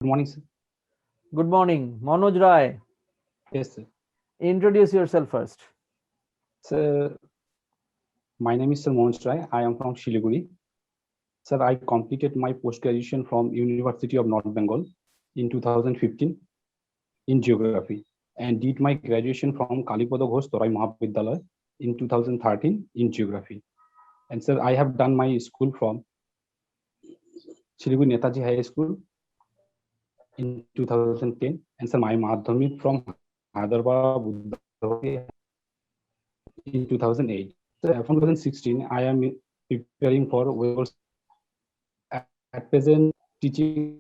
Good morning, sir. Good morning, Manoj Rai. Yes, sir. Introduce yourself first. Sir, my name is Sir Manoj Rai. I am from Shiliguri. Sir, I completed my post-graduation from University of North Bengal in 2015 in geography and did my graduation from Kalipada Ghosh Torai Mahavidyalaya in 2013 in geography. And sir, I have done my school from Shiliguri Netaji High School in 2010 and sir, my Madhyamik from Hyderabad Buddha in 2008. So from 2016, I am preparing for Weber. At present, teaching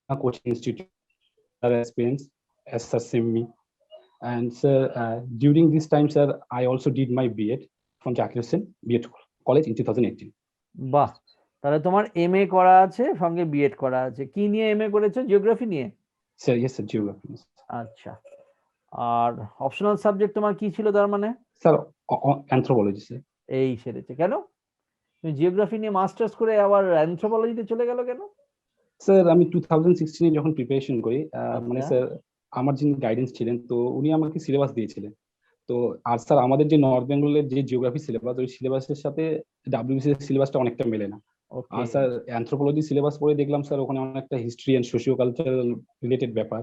a coaching institute. Other experience as sir same me. And sir, during this time, sir, I also did my B.Ed from Zakir Hussain B.Ed College in 2018. বাহ, তাহলে তোমার MA করা আছে, সঙ্গে B Ed করা আছে। কি নিয়ে এমএ করেছো? জিওগ্রাফি নিয়ে? Sir, yes, sir, geography. আচ্ছা, আর অপশনাল সাবজেক্ট তোমার কি ছিল তার মানে? Sir, anthropology, sir. এই সেরেছে। কেন তুমি জিওগ্রাফি নিয়ে মাস্টার্স করে আবার অ্যানথ্রোপোলজিতে চলে গেল কেন? স্যার আমি 2016 যখন প্রিপারেশন করি, মানে স্যার আমার যিনি গাইডেন্স ছিলেন, তো উনি আমাকে সিলেবাস দিয়েছিলেন। তো আর স্যার আমাদের যে নর্থ বেঙ্গলের যে জিওগ্রাফি সিলেবাস, ওই সিলেবাসের সাথে ডাব্লিউবিসি এর সিলেবাসটা অনেকটা মেলে না। আর স্যার অ্যানথ্রোপোলজি সিলেবাস পড়ে দেখলাম স্যার ওখানে অনেকটা history and socio cultural related ব্যাপার।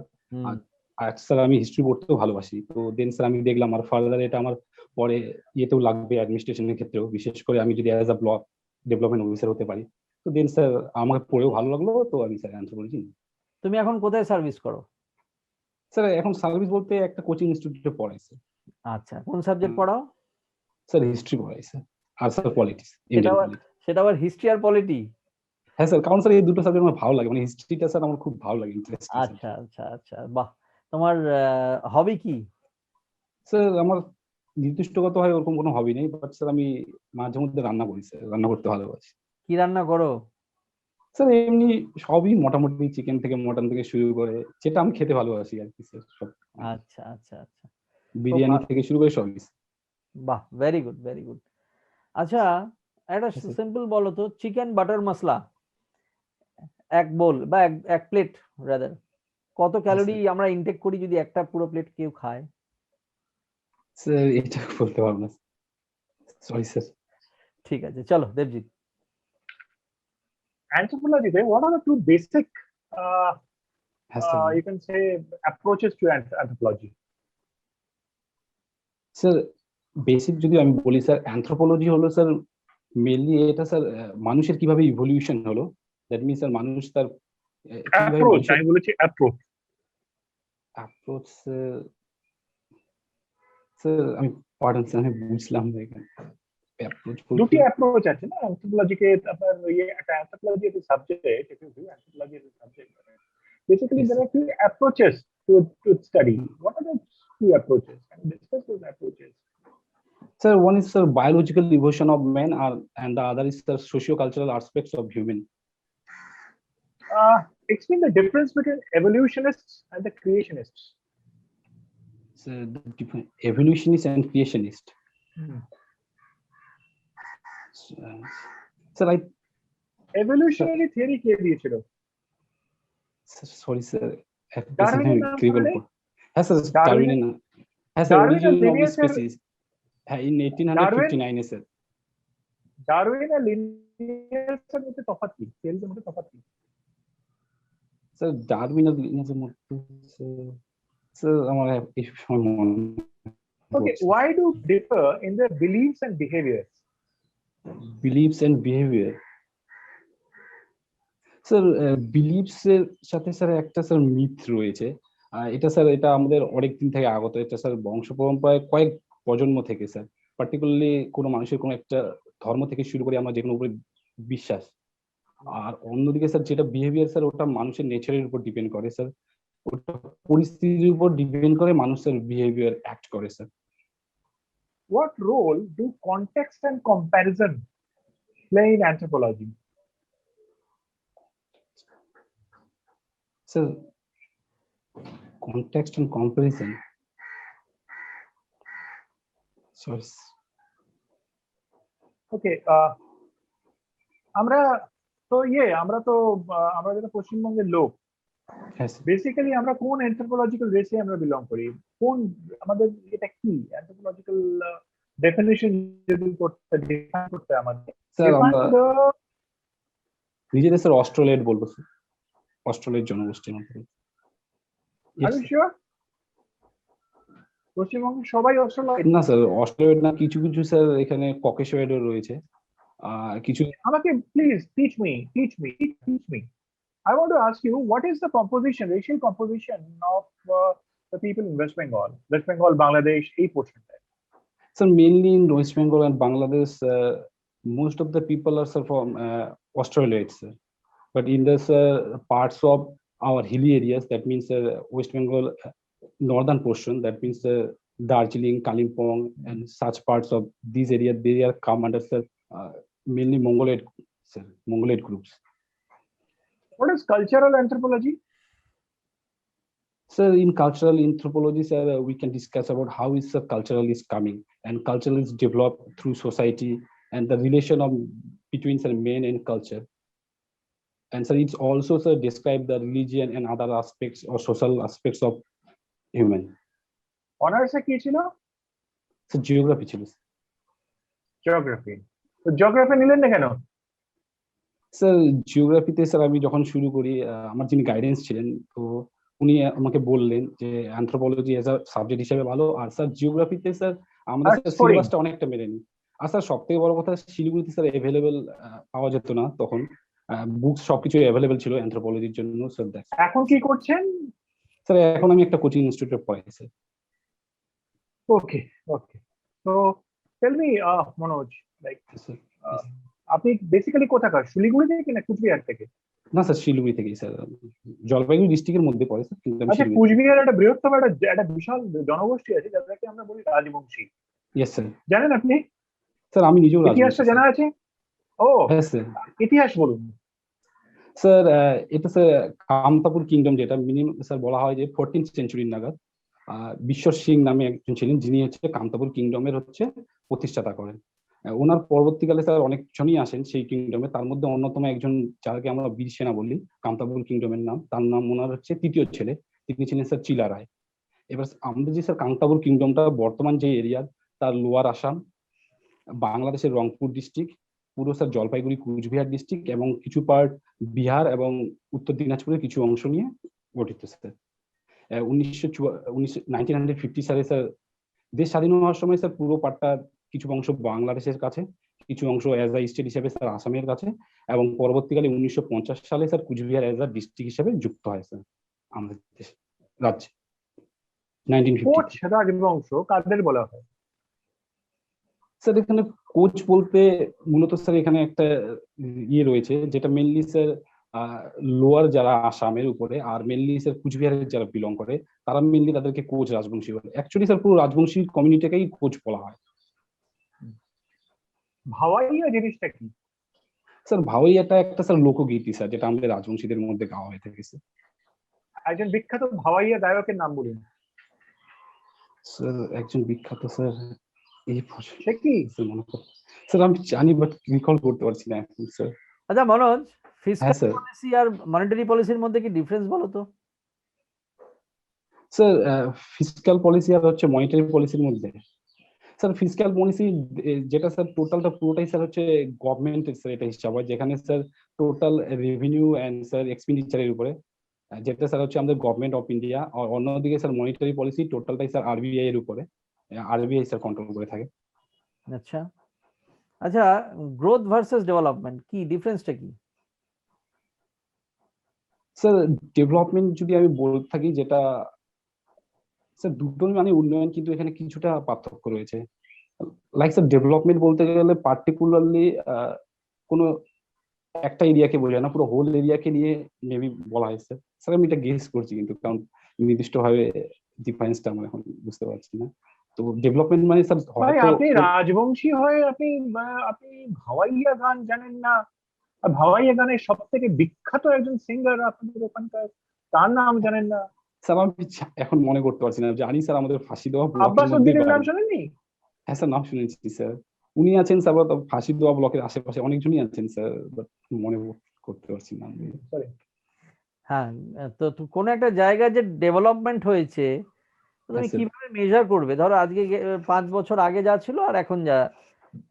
আর স্যার আমি হিস্ট্রি পড়তেও ভালোবাসি। তো দেন স্যার আমি দেখলাম আর ফার্দার এটা আমার পরে ইয়েতেও লাগবে অ্যাডমিনিস্ট্রেশনের ক্ষেত্রেও, বিশেষ করে আমি যদি as a block development officer হতে পারি। তো দেন স্যার আমাকে পড়েও ভালো লাগলো, তো আমি স্যার অ্যানথ্রোপোলজি। তুমি এখন কোথায় সার্ভিস করো? স্যার এখন সার্ভিস বলতে একটা কোচিং ইনস্টিটিউটে পড়াই স্যার। আচ্ছা, কোন সাবজেক্ট পড়াও? স্যার হিস্ট্রি পড়াই স্যার, আর স্যার পলিটিক্স, সেটা ইন্ডিয়ান আবার পলিটিক্স। সেটা আবার হিস্ট্রি আর পলিটি? হ্যাঁ স্যার, কারণ স্যার এই দুটো সাবজেক্ট আমার ভালো লাগে, মানে হিস্ট্রিটা স্যার আমার খুব ভালো লাগে, ইন্টারেস্টিং। আচ্ছা আচ্ছা আচ্ছা, বাহ। তোমার হবি কি? স্যার আমার নির্দিষ্টগতভাবে ওরকম কোনো হবি নেই, বাট স্যার আমি মাঝে মধ্যে রান্না করি স্যার, রান্না করতে ভালোবাসি। কি রান্না করো? স্যার এমনি সবই মোটামুটি, চিকেন থেকে মটন থেকে শুরু করে যেটা আমি খেতে ভালোবাসি আর কি স্যার, সব। আচ্ছা আচ্ছা আচ্ছা, বিরিয়ানি থেকে শুরু করে সবই। বাহ, ভেরি গুড ভেরি গুড। আচ্ছা, একটা সিম্পল বলো তো, চিকেন বাটার মশলা এক বোল বা এক প্লেট রাদার, কত ক্যালোরি আমরা ইনটেক করি যদি একটা পুরো প্লেট কেউ খায়? স্যার এটা বলতে পারবো না, সরি স্যার। ঠিক আছে, চলো Debjit. Anthropology, what are the two basic, you can say, approaches to anthropology? Sir basic যদি আমি বলি স্যার, অ্যানথ্রোপোলজি হলো স্যার মেইনলি এটা স্যার মানুষের কিভাবে ইভলিউশন হলো, দ্যাট মিন্স স্যার মানুষ তার অ্যাপ্রোচ, আমি বলেছি অ্যাপ্রোচ। অ্যাপ্রোচ স্যার আমি পার্ডন স্যার, আমি বুঝলাম না এখানে অ্যাপ্রোচ বলতে। দুটি অ্যাপ্রোচ আছে না অ্যানথ্রোপোলজিকে, আপনার ইয়ে একটা anthropology is a subject, if you view anthropology is a subject, basically there are two approaches to study. What are the two approaches? Can you discuss those approaches? Sir, one is sir biological evolution of man, and the other is sir socio-cultural aspects of human. Explain the difference between evolutionists and the creationists. Sir, the evolutionist and creationist. Sir, evolutionary theory কে দিয়েছিল? Sorry sir, ডারউইনের নাম শুনলে? হ্যাঁ sir, ডারউইনের নাম। হ্যাঁ sir, origin of species, হ্যাঁ in 1859 A sir. Darwin আর লিনিয়াসের মধ্যে তফাৎ কি? থিওরির মধ্যে তফাৎ কি? স্যার ডারউইন আর লিনিয়াসের মধ্যে স্যার আমার এই সময় মনে। Okay, why do differ in their beliefs and behaviors? Beliefs and behavior. Sir believes এর সাথে স্যার একটা স্যার মিথ রয়েছে, এটা স্যার এটা আমাদের অনেক দিন থেকে আগত, এটা স্যার বংশ পরম্পরায় কয়েক প্রজন্ম থেকে স্যার, পার্টিকুলারলি কোনো মানুষের কোনো একটা ধর্ম থেকে শুরু করে আমরা যে কোনো উপরে বিশ্বাস। আর অন্যদিকে স্যার যেটা বিহেভিয়ার স্যার, ওটা মানুষের নেচারের উপর ডিপেন্ড করে স্যার, ওটা পরিস্থিতির উপর ডিপেন্ড করে মানুষ স্যার বিহেভিয়ার অ্যাক্ট করে sir. What role do context and comparison play in anthropology? Sir, context and comparison. Sorry. Okay, আমরা তো আমরা যেটা পশ্চিমবঙ্গের লোক, হ্যাঁ স্যার। বেসিক্যালি আমরা কোন অ্যানথ্রোপোলজিক্যাল রেসে আমরা বিলং করি, কোন আমাদের এটা কি অ্যানথ্রোপোলজিক্যাল ডেফিনিশন যদি করতে define করতে আমাদের স্যার define আমরা the নিজেদের স্যার অস্ট্রেলিয়াট বলবো স্যার, অস্ট্রেলিয়ার জনগোষ্ঠীর মধ্যে। are you sure? পশ্চিমবঙ্গের সবাই অস্ট্রেলিয়ান? না স্যার অস্ট্রেলিয়ার না, কিছু কিছু স্যার এখানে ককেশওয়েডও রয়েছে, কিছু। আমাকে please teach me. I want to ask you, what is the racial composition of the people in West Bengal, Bangladesh, এই portion-টা? Sir, mainly in West Bengal and Bangladesh, most of the people are sir, from Australia, sir. But in the parts of our hilly areas, that means West Bengal northern portion, that means Darjeeling, Kalimpong, and such parts of these areas, they are come under sir, mainly Mongoloid groups. What is cultural anthropology? Sir, in cultural anthropology, sir, we can discuss about how is the cultural is coming, and cultural is developed through society and the relation of between sir, man and culture. And sir, it's also sir describe the religion and other aspects or social aspects of human. Honors কি ছিল? So geography ছিল sir. Geography. তো geography নিলেন না কেন? Sir জিওগ্রাফিতে sir আমি যখন শুরু করি, আমার যিনি গাইডেন্স ছিলেন, তো উনি আমাকে বললেন যে অ্যানথ্রোপোলজি এজ আ সাবজেক্ট হিসেবে ভালো, আর স্যার জিওগ্রাফিতে স্যার আমাদের সিলেবাসটা অনেকটা মেনে নি। আর স্যার সব থেকে বড় কথা, শিলিগুড়িতে স্যার অ্যাভেলেবেল পাওয়া যেত না তখন, বুকস সবকিছু অ্যাভেলেবেল ছিল অ্যানথ্রোপোলজির জন্য স্যার। এখন কি করছেন? স্যার এখন আমি একটা কোচিং ইনস্টিটিউটে পড়াই স্যার। ওকে। তো টেল মি মনোজ, লাইক আপনি বেসিক্যালি কোথাকার, শিলিগুড়ি থেকে না কুচবিহার থেকে? না স্যার শিলিগুড়ি থেকেই স্যার, জলপাইগুড়ি ডিস্ট্রিক্টের মধ্যে পড়ে স্যার, কিন্তু আমি আচ্ছা, শিলিগুড়ি। কুচবিহার একটা বৃহত্তম একটা বিশাল জনগোষ্ঠী আছে যাদেরকে আমরা বলি রাজবংশী। Yes sir. জানেন আপনি? স্যার আমি নিজেও ইতিহাসটা জানা আছে? ও হ্যাঁ স্যার। ইতিহাস বলুন স্যার। এটা স্যার কামতাপুর কিংডম, যেটা মিনিমাম স্যার বলা হয় যে 14th সেঞ্চুরি নাগাদ বিশ্বর সিং নামে একজন ছিলেন, যিনি হচ্ছে কামতাপুর কিংডমের হচ্ছে প্রতিষ্ঠাতা করেন। ওনার পরবর্তীকালে স্যার অনেকজনই আসেন সেই কিংডমে, তার মধ্যে অন্যতম একজন যাকে আমরা বীর সেনা বলি কামতাপুর কিংডমের নাম, তার নাম ওনার হচ্ছে তৃতীয় ছেলে, তিনি ছিলেন স্যার চিলা রায়। এবার আমাদের যে স্যার কামতাপুর কিংডমটা বর্তমান যে এরিয়া, তার লোয়ার আসাম, বাংলাদেশের রংপুর ডিস্ট্রিক্ট, পুরো স্যার জলপাইগুড়ি কুচবিহার ডিস্ট্রিক্ট এবং কিছু পার্ট বিহার এবং উত্তর দিনাজপুরের কিছু অংশ নিয়ে গঠিত স্যার। 1950 সালে স্যার দেশ স্বাধীন হওয়ার সময় স্যার পুরো পার্টটা কিছু অংশ বাংলাদেশের কাছে, কিছু অংশ অ্যাজ আ স্টেট হিসেবে স্যার আসামের কাছে, এবং পরবর্তীকালে 1950 সালে sir Coochbehar as a district হিসেবে যুক্ত হয় স্যার আমাদের রাজ্যে। 1950 রাজবংশ কাদের বলা হয়? স্যার এখানে কোচ বলতে মূলত স্যার এখানে একটা ইয়ে রয়েছে, যেটা মেনলি স্যার লোয়ার যারা আসামের উপরে, আর মেনলি স্যার কুচবিহারের যারা বিলং করে, তারা মেনলি তাদেরকে কোচ রাজবংশী বলে। অ্যাকচুয়ালি স্যার পুরো রাজবংশী কমিউনিটিকেই কোচ বলা হয়। ভাওয়াইয়া জিনিসটা কি? স্যার ভাওয়াইয়াটা একটা স্যার লোকগীতি স্যার, যেটা আমাদের রাজবংশীদের মধ্যে গাওয়া হয়ে থাকে স্যার। একজন বিখ্যাত ভাওয়াইয়া গায়কের নাম বলুন। স্যার একজন বিখ্যাত স্যার এই সে কি? স্যার আমি জানি বাট রিকল করতে পারছি না এখন স্যার। আচ্ছা মনোজ, ফিসক্যাল স্যার। পলিসি আর মনিটারি পলিসির মধ্যে কি ডিফারেন্স বলো তো? স্যার ফিসক্যাল পলিসি আর হচ্ছে মনিটারি পলিসির মধ্যে, স্যার ফিসক্যাল পলিসি যেটা স্যার টোটালটা পুরোটাই স্যার হচ্ছে গভর্নমেন্টের স্যার এটা হিসাব হয়, যেখানে sir total revenue and sir এক্সপেন্ডিচারের উপরে, যেটা স্যার হচ্ছে আমাদের গভর্নমেন্ট অফ ইন্ডিয়া। আর অন্যদিকে স্যার মনিটারি পলিসি টোটালটাই স্যার আরবিআই এর উপরে, আরবিআই স্যার কন্ট্রোল করে থাকে। আচ্ছা আচ্ছা, গ্রোথ ভার্সেস ডেভেলপমেন্ট কি ডিফারেন্সটা কি? স্যার ডেভেলপমেন্ট যদি আমি বলতে থাকি, যেটা স্যার দুটোই মানে উন্নয়ন, কিন্তু এখানে কিছুটা পার্থক্য রয়েছে। লাইক স্যার ডেভেলপমেন্ট বলতে গেলে পার্টিকুলারলি কোনো একটা এরিয়াকে বোঝায় না, পুরো হোল এরিয়াকে নিয়ে মেবি বলা হয় স্যার। স্যার আমি এটা গেস করছি, কিন্তু কারণ নির্দিষ্টভাবে ডিফারেন্সটা আমরা এখন বুঝতে পারছি না। তো ডেভেলপমেন্ট মানে স্যার আপনি রাজবংশী হয়ে আপনি ভাওয়াইয়া গান জানেন না? ভাওয়াইয়া গানের সব থেকে বিখ্যাত একজন সিঙ্গার আপনাদের ওখানকার, তার নাম জানেন না? স্যার আমি এখন মনে করতে পারছি না। জানি স্যার আমাদের ফাঁসি দেওয়া আব্বাস উদ্দিনের নাম শুনেননি? হ্যাঁ স্যার নাম শুনেছি স্যার, উনি আছেন স্যার ফাঁসি দেওয়া ব্লকের আশেপাশে অনেকজনই আছেন স্যার, বাট মনে করতে পারছি না। হ্যাঁ, তো কোন একটা জায়গায় যে ডেভেলপমেন্ট হয়েছে তো তুমি হ্যাঁ, স্যার। কিভাবে মেজার করবে? ধরো আজকে 5 বছর আগে যা ছিল আর এখন যা,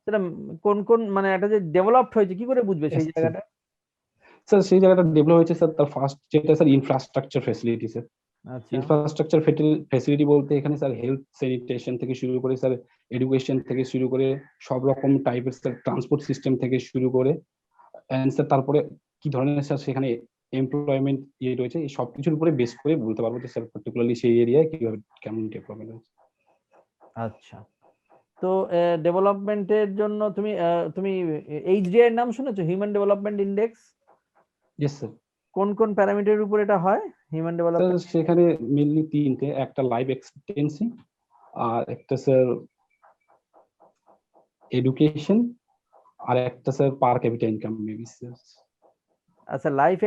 সেটা কোন কোন মানে একটা যে ডেভেলপড হয়েছে কি করে বুঝবে সেই Yes, sir. জায়গাটা? স্যার সেই জায়গাটা ডেভেলপ হয়েছে স্যার, তার ফার্স্ট যেটা স্যার ইনফ্রাস্ট্রাকচার ফ্যাসিলিটি স্যার। আচ্ছা, ইনফ্রাস্ট্রাকচার ফ্যাসিলিটি বলতে এখানে স্যার হেলথ স্যানিটেশন থেকে শুরু করে স্যার এডুকেশন থেকে শুরু করে সব রকম টাইপের স্যার ট্রান্সপোর্ট সিস্টেম থেকে শুরু করে এন্ড স্যার তারপরে কি ধরনের স্যার সেখানে এমপ্লয়মেন্ট ইয়ে রয়েছে, এই সব কিছুর উপরে বেস করে বলতে পারবো যে স্যার পার্টিকুলারলি সেই এরিয়ায় কিভাবে কেমন ডেভেলপমেন্ট হয়েছে। আচ্ছা। তো ডেভেলপমেন্টের জন্য তুমি তুমি এইচডিআই এর নাম শুনেছো, human development index? Yes sir. কোন কোন প্যারামিটারের উপর এটা হয়, হিউম্যান স্যার ডেভেলপমেন্ট? সেখানে মেইনলি তিনটে, একটা লাইফ এক্সপেক্টেন্সি, আর একটা স্যার এডুকেশন, আর একটা স্যার পার ক্যাপিটা ইনকাম মেবি স্যার। আচ্ছা, লাইফ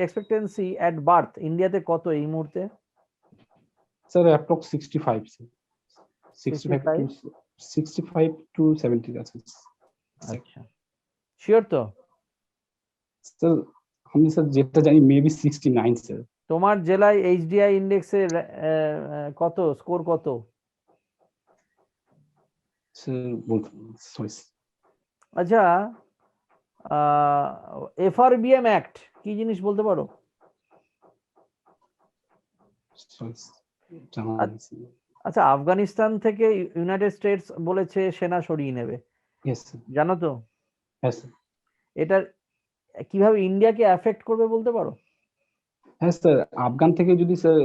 এক্সপেক্টেন্সি এট বার্থ ইন্ডিয়াতে কত এই মুহূর্তে? স্যার অ্যাপ্রক্স 65 স্যার, 65 টু 70 আছে। আচ্ছা, শিওর তো? স্যার আমি স্যার যেটা জানি মেবি 69 স্যার। তোমার জেলায় এইচডিআই ইন্ডেক্সের কত স্কোর কত? স্যার বলতে সরি আচ্ছা, এফআরবিএম অ্যাক্ট কি জিনিস বলতে পারো? আচ্ছা, আফগানিস্তান থেকে ইউনাইটেড স্টেটস বলেছে সেনা সরিয়ে নেবে, জানো তো? এটা কিভাবে ইন্ডিয়াকে এফেক্ট করবে বলতে পারো? হ্যাঁ স্যার, আফগান থেকে যদি স্যার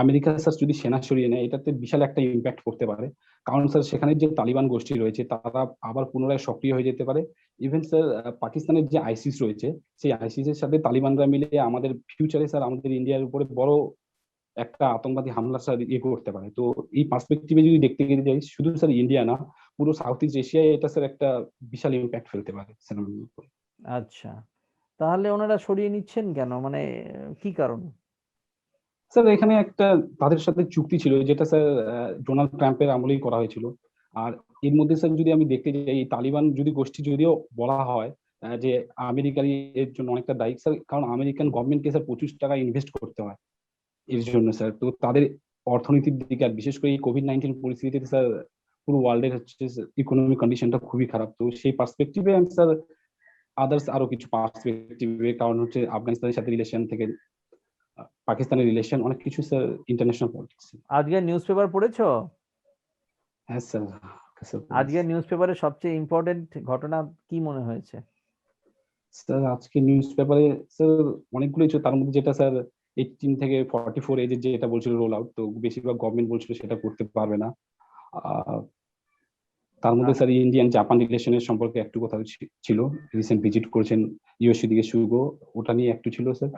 আমেরিকা স্যার যদি সেনা সরিয়ে নেয়, এটাতে বিশাল একটা ইম্প্যাক্ট করতে পারে। কারণ স্যার সেখানে যে তালিবান গোষ্ঠী রয়েছে তারা আবার পুনরায় সক্রিয় হয়ে যেতে পারে। ইভেন স্যার পাকিস্তানের যে আইসিস রয়েছে, সেই আইসিস এর সাথে তালিবানরা মিলে আমাদের ফিউচারে স্যার আমাদের ইন্ডিয়ার উপরে বড় একটা আতঙ্কবাদী হামলা স্যার ইয়ে করতে পারে। তো এই পার্সপেক্টিভে যদি দেখতে গেলে যাই, শুধু স্যার ইন্ডিয়া না, পুরো সাউথ ইস্ট এশিয়ায় এটা স্যার একটা বিশাল ইম্প্যাক্ট ফেলতে পারে স্যার। আচ্ছা, তাহলে ওনারা সরিয়ে নিচ্ছেন কেন, মানে কি কারণ? স্যার এখানে একটা তাদের সাথে চুক্তি ছিল, যেটা স্যার ডোনাল্ড ট্রাম্পের আমলেই করা হয়েছিল। আর এর মধ্যে স্যার যদি আমি দেখতে যাই, এই তালিবান যদি গোষ্ঠী যদিও বলা হয় যে আমেরিকারই এর জন্য অনেকটা দায়ী স্যার, কারণ আমেরিকান গভর্নমেন্টকে স্যার প্রচুর টাকা ইনভেস্ট করতে হয় এর জন্য স্যার। তো তাদের অর্থনীতির দিকে, আর বিশেষ করে এই কোভিড-19 পরিস্থিতিতে স্যার পুরো ওয়ার্ল্ডের হচ্ছে ইকোনমিক কন্ডিশনটা খুবই খারাপ। তো সেই পার্সপেক্টিভে আমি স্যার আদার্স আরো কিছু পার্সপেক্টিভে, কারণ হচ্ছে আফগানিস্তানের সাথে রিলেশন থেকে পাকিস্তানের রিলেশন, অনেক কিছু স্যার ইন্টারন্যাশনাল পলিটিক্স। আজকে নিউজ পেপার পড়েছো? হ্যাঁ স্যার। আজকে নিউজ পেপারে সবচেয়ে ইম্পর্টেন্ট ঘটনা কি মনে হয়েছে? স্যার আজকে নিউজ পেপারে স্যার অনেকগুলোই ছিল, তার মধ্যে যেটা স্যার 18 থেকে 44 এজের যেটা বলছিল রোল আউট, তো বেশিরভাগ গভর্নমেন্ট বলছিল সেটা করতে পারবে না। তার মধ্যে স্যার ইন্ডিয়ান জাপান রিলেশনের সম্পর্কে একটু কথা ছিল, রিসেন্ট ভিজিট করেছেন ইউএসএ দিকে সুগো, ওটা নিয়ে একটু ছিল স্যার।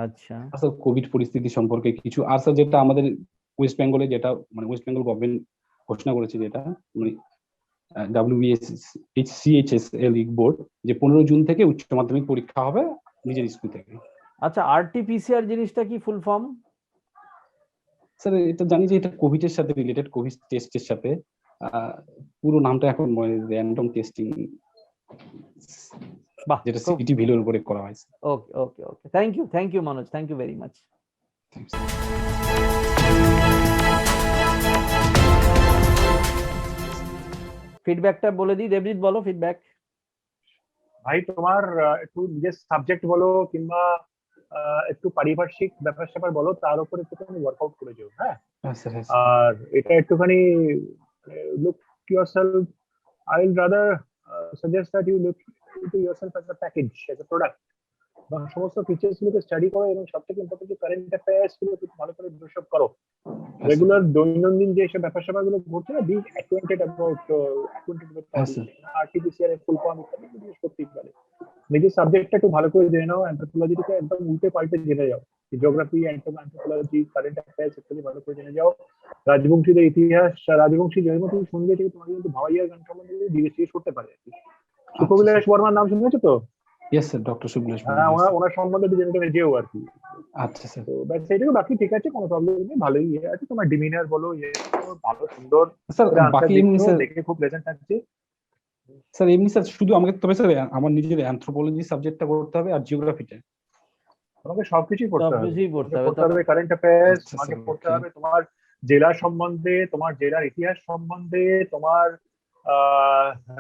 আচ্ছা, স্যার কোভিড পরিস্থিতি সম্পর্কে কিছু, আর স্যার যেটা আমাদের ওয়েস্ট বেঙ্গলে, যেটা মানে ওয়েস্ট বেঙ্গল গভর্নমেন্ট ঘোষণা করেছে, যেটা মানে WBSCHSL বোর্ড, যে 15 জুন থেকে উচ্চ মাধ্যমিক পরীক্ষা হবে নিজের স্কুল থেকে। আচ্ছা, আরটিপিসিআর জিনিসটা কি ফুল ফর্ম? স্যার এটা জানি যে এটা কোভিড এর সাথে রিলেটেড, কোভিড টেস্টের সাথে। পুরো নামটা এখন র্যান্ডম টেস্টিং, যেটা সিটি ভ্যালুর উপরে করা হয়। Okay okay okay, thank you Manoj, thank you very much. ফিডব্যাকটা বলে দিই, দেবজিৎ বলো ফিডব্যাক। ভাই তোমার একটু নিজের সাবজেক্ট বলো কিংবা একটু পারিপার্শ্বিক ব্যাপার স্যাপার বলো, তার উপর একটুখানি ওয়ার্কআউট করে যাও। হ্যাঁ, আর এটা একটুখানি look to yourself. I will rather suggest that you look into yourself as a package, as a product. এবং সমস্ত ফিচার্স গুলোকে স্টাডি করো, এবং সবথেকে ইম্পর্টেন্ট যে কারেন্ট অ্যাফেয়ার্স গুলো খুব ভালো করে ব্রাশ আপ করো। রেগুলার দৈনন্দিন যে সব ব্যাপার স্যাপার গুলো ঘটছে না, বি অ্যাকুয়েন্টেড অ্যাবাউট আরটিপিসিআর এর ফুল ফর্ম ইত্যাদি জিজ্ঞেস করতেই পারে। নিজের সাবজেক্টটা একটু ভালো করে জেনে নাও, অ্যানথ্রোপোলজিটাকে একদম উল্টে পাল্টে জেনে যাও, জিওগ্রাফি, অ্যানথ্রোপোলজি, কারেন্ট অ্যাফেয়ার্স ইত্যাদি ভালো করে জেনে যাও। রাজবংশীদের ইতিহাস, রাজবংশী যেমন তুমি শুনবে যে তোমাকে কিন্তু ভাওয়াইয়ার গান সম্বন্ধে জিজ্ঞেস করতে পারে। সুখবিলাস বর্মার নাম শুনেছো তো? Yes sir, doctor Sukhbilas Barma. হ্যাঁ, ওনার সম্বন্ধে জেনে যেও আর কি। আচ্ছা স্যার। তো ব্যাস এইটুকু, বাকি ঠিক আছে, কোনো প্রবলেম নেই, ভালোই আছে। তোমার ডিমিনার বলো, ভালো সুন্দর স্যার। বাকি এমনি স্যার দেখে খুব প্লেজেন্ট লাগছে স্যার। এমনি স্যার শুধু আমাকে, তবে স্যার আমার নিজের অ্যানথ্রোপোলজি সাবজেক্টটা করতে হবে আর জিওগ্রাফিটা, তোমাকে সবকিছুই পড়তে হবে। সবকিছুই পড়তে তোমাকে হবে। পড়তে হবে কারেন্ট অ্যাফেয়ার্স, আচ্ছা, তোমাকে স্যার, পড়তে okay. হবে তোমার জেলা সম্বন্ধে, তোমার জেলার ইতিহাস সম্বন্ধে, তোমার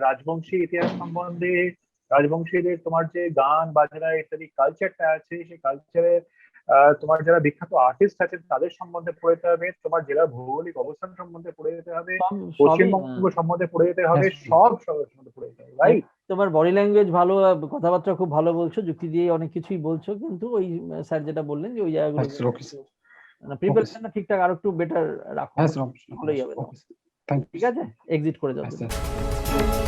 রাজবংশী ইতিহাস সম্বন্ধে, রাজবংশীদের তোমার যে গান বাজনা ইত্যাদি কালচারটা আছে, সেই কালচারে তোমার যারা বিখ্যাত আর্টিস্ট আছেন তাদের সম্বন্ধে পড়ে যেতে হবে, তোমার জেলার ভৌগোলিক অবস্থান সম্বন্ধে পড়ে যেতে হবে, সবই পশ্চিমবঙ্গ সম্বন্ধে পড়ে যেতে হবে, হ্যাঁ, সব সম্বন্ধে পড়ে যেতে হবে, রাইট? তোমার বডি ল্যাঙ্গুয়েজ ভালো, কথাবার্তা খুব ভালো বলছো, যুক্তি দিয়ে অনেক কিছুই বলছো, কিন্তু ওই স্যার যেটা বললেন যে ওই জায়গাগুলো হ্যাঁ, স্যার, okay, sir. প্রিপারেশনটা ঠিকঠাক আর একটু বেটার রাখো, হ্যাঁ, স্যার, ভালোই হবে। okay, sir. Thank you. ঠিক আছে, এক্সিট করে যাও হ্যাঁ, তুমি। স্যার।